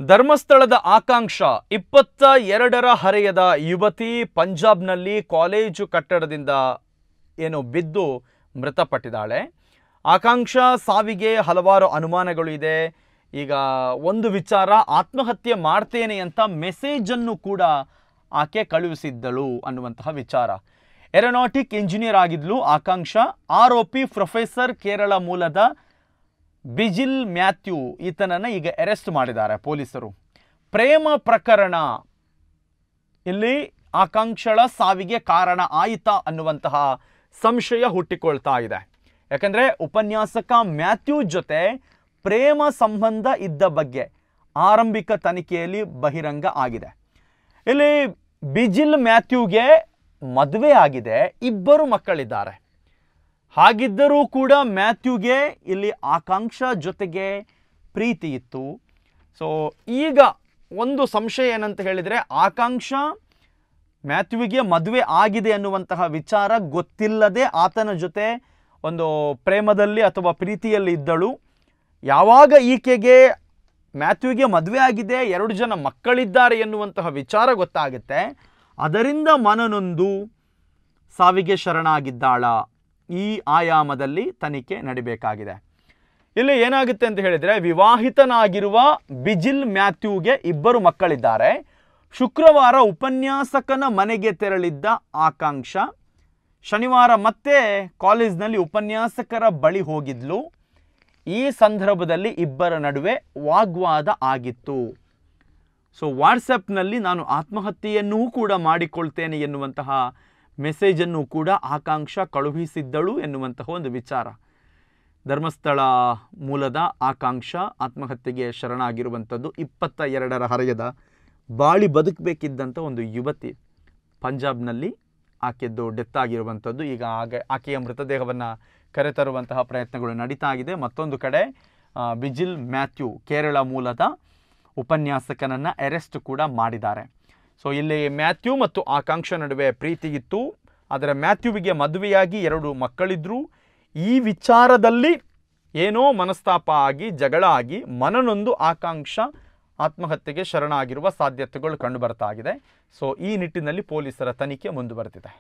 ಧರ್ಮಸ್ಥಳದ ಆಕಾಂಕ್ಷ 22ರ ಹರೆಯದ ಯುವತಿ ಪಂಜಾಬ್ನಲ್ಲಿ ಕಾಲೇಜು ಕಟ್ಟಡದಿಂದ ಬಿದ್ದು ಮೃತಪಟ್ಟಿದ್ದಾಳೆ. ಆಕಾಂಕ್ಷ ಸಾವಿಗೆ ಹಲವಾರು ಅನುಮಾನಗಳು ಇದೆ. ಈಗ ಒಂದು ವಿಚಾರ, ಆತ್ಮಹತ್ಯೆ ಮಾಡ್ತೇನೆ ಅಂತ ಮೆಸೇಜ್ ಅನ್ನು ಕೂಡ ಆಕೆ ಕಳುಹಿಸಿದ್ದಳು ಅನ್ನುವಂತಹ ವಿಚಾರ. ಏರೋನಾಟಿಕ್ ಇಂಜಿನಿಯರ್ ಆಗಿದ್ಲು ಆಕಾಂಕ್ಷ. ಆರೋಪಿ ಪ್ರೊಫೆಸರ್ ಕೇರಳ ಮೂಲದ ಬಿಜಿಲ್ ಮ್ಯಾಥ್ಯೂ ಈತನನ್ನು ಈಗ ಅರೆಸ್ಟ್ ಮಾಡಿದ್ದಾರೆ ಪೊಲೀಸರು. ಪ್ರೇಮ ಪ್ರಕರಣ ಇಲ್ಲಿ ಆಕಾಂಕ್ಷಳ ಸಾವಿಗೆ ಕಾರಣ ಆಯಿತಾ ಅನ್ನುವಂತಹ ಸಂಶಯ ಹುಟ್ಟಿಕೊಳ್ತಾ ಇದೆ. ಯಾಕಂದರೆ ಉಪನ್ಯಾಸಕ ಮ್ಯಾಥ್ಯೂ ಜೊತೆ ಪ್ರೇಮ ಸಂಬಂಧ ಇದ್ದ ಬಗ್ಗೆ ಆರಂಭಿಕ ತನಿಖೆಯಲ್ಲಿ ಬಹಿರಂಗ ಆಗಿದೆ. ಇಲ್ಲಿ ಬಿಜಿಲ್ ಮ್ಯಾಥ್ಯೂಗೆ ಮದುವೆ ಆಗಿದೆ, 2 ಮಕ್ಕಳಿದ್ದಾರೆ. ಹಾಗಿದ್ದರೂ ಕೂಡ ಮ್ಯಾಥ್ಯೂಗೆ ಇಲ್ಲಿ ಆಕಾಂಕ್ಷ ಜೊತೆಗೆ ಪ್ರೀತಿ ಇತ್ತು. ಸೊ ಈಗ ಒಂದು ಸಂಶಯ ಏನಂತ ಹೇಳಿದರೆ, ಆಕಾಂಕ್ಷ ಮ್ಯಾಥ್ಯೂಗೆ ಮದುವೆ ಆಗಿದೆ ಅನ್ನುವಂತಹ ವಿಚಾರ ಗೊತ್ತಿಲ್ಲದೆ ಆತನ ಜೊತೆ ಒಂದು ಪ್ರೇಮದಲ್ಲಿ ಅಥವಾ ಪ್ರೀತಿಯಲ್ಲಿ ಇದ್ದಳು. ಯಾವಾಗ ಈಕೆಗೆ ಮ್ಯಾಥ್ಯೂಗೆ ಮದುವೆ ಆಗಿದೆ, 2 ಜನ ಮಕ್ಕಳಿದ್ದಾರೆ ಎನ್ನುವಂತಹ ವಿಚಾರ ಗೊತ್ತಾಗುತ್ತೆ, ಅದರಿಂದ ಮನನೊಂದು ಸಾವಿಗೆ ಶರಣಾಗಿದ್ದಾಳ. ಈ ಆಯಾಮದಲ್ಲಿ ತನಿಖೆ ನಡಿಬೇಕಾಗಿದೆ. ಇಲ್ಲಿ ಏನಾಗುತ್ತೆ ಅಂತ ಹೇಳಿದರೆ, ವಿವಾಹಿತನಾಗಿರುವ ಬಿಜಿಲ್ ಮ್ಯಾಥ್ಯೂಗೆ 2 ಮಕ್ಕಳಿದ್ದಾರೆ. ಶುಕ್ರವಾರ ಉಪನ್ಯಾಸಕನ ಮನೆಗೆ ತೆರಳಿದ್ದ ಆಕಾಂಕ್ಷ ಶನಿವಾರ ಮತ್ತೆ ಕಾಲೇಜ್ನಲ್ಲಿ ಉಪನ್ಯಾಸಕರ ಬಳಿ ಹೋಗಿದ್ಲು. ಈ ಸಂದರ್ಭದಲ್ಲಿ 2 ನಡುವೆ ವಾಗ್ವಾದ ಆಗಿತ್ತು. ಸೊ ವಾಟ್ಸಪ್ನಲ್ಲಿ ನಾನು ಆತ್ಮಹತ್ಯೆಯನ್ನೂ ಕೂಡ ಮಾಡಿಕೊಳ್ತೇನೆ ಎನ್ನುವಂತಹ ಮೆಸೇಜನ್ನು ಕೂಡ ಆಕಾಂಕ್ಷ ಕಳುಹಿಸಿದ್ದಳು ಎನ್ನುವಂತಹ ಒಂದು ವಿಚಾರ. ಧರ್ಮಸ್ಥಳ ಮೂಲದ ಆಕಾಂಕ್ಷ ಆತ್ಮಹತ್ಯೆಗೆ ಶರಣಾಗಿರುವಂಥದ್ದು. 22ರ ಹರೆಯದ ಬಾಳಿ ಬದುಕಬೇಕಿದ್ದಂಥ ಒಂದು ಯುವತಿ. ಪಂಜಾಬ್ನಲ್ಲಿ ಆಕೆದ್ದು ಡೆತ್ ಆಗಿರುವಂಥದ್ದು. ಈಗ ಆಕೆಯ ಮೃತದೇಹವನ್ನು ಕರೆತರುವಂತಹ ಪ್ರಯತ್ನಗಳು ನಡೀತಾ ಇದೆ. ಮತ್ತೊಂದು ಕಡೆ ಬಿಜಿಲ್ ಮ್ಯಾಥ್ಯೂ ಕೇರಳ ಮೂಲದ ಉಪನ್ಯಾಸಕನನ್ನು ಅರೆಸ್ಟ್ ಕೂಡ ಮಾಡಿದ್ದಾರೆ. ಸೊ ಇಲ್ಲಿ ಮ್ಯಾಥ್ಯೂ ಮತ್ತು ಆಕಾಂಕ್ಷ ನಡುವೆ ಪ್ರೀತಿ ಇತ್ತು. ಆದರೆ ಮ್ಯಾಥ್ಯೂವಿಗೆ ಮದುವೆಯಾಗಿ 2 ಮಕ್ಕಳಿದ್ರು. ಈ ವಿಚಾರದಲ್ಲಿ ಏನೋ ಮನಸ್ತಾಪ ಆಗಿ ಜಗಳ ಆಗಿ ಮನನೊಂದು ಆಕಾಂಕ್ಷ ಆತ್ಮಹತ್ಯೆಗೆ ಶರಣಾಗಿರುವ ಸಾಧ್ಯತೆಗಳು ಕಂಡುಬರ್ತಾ ಇದೆ. ಸೊ ಈ ನಿಟ್ಟಿನಲ್ಲಿ ಪೊಲೀಸರ ತನಿಖೆ ಮುಂದುವರೆದಿದೆ.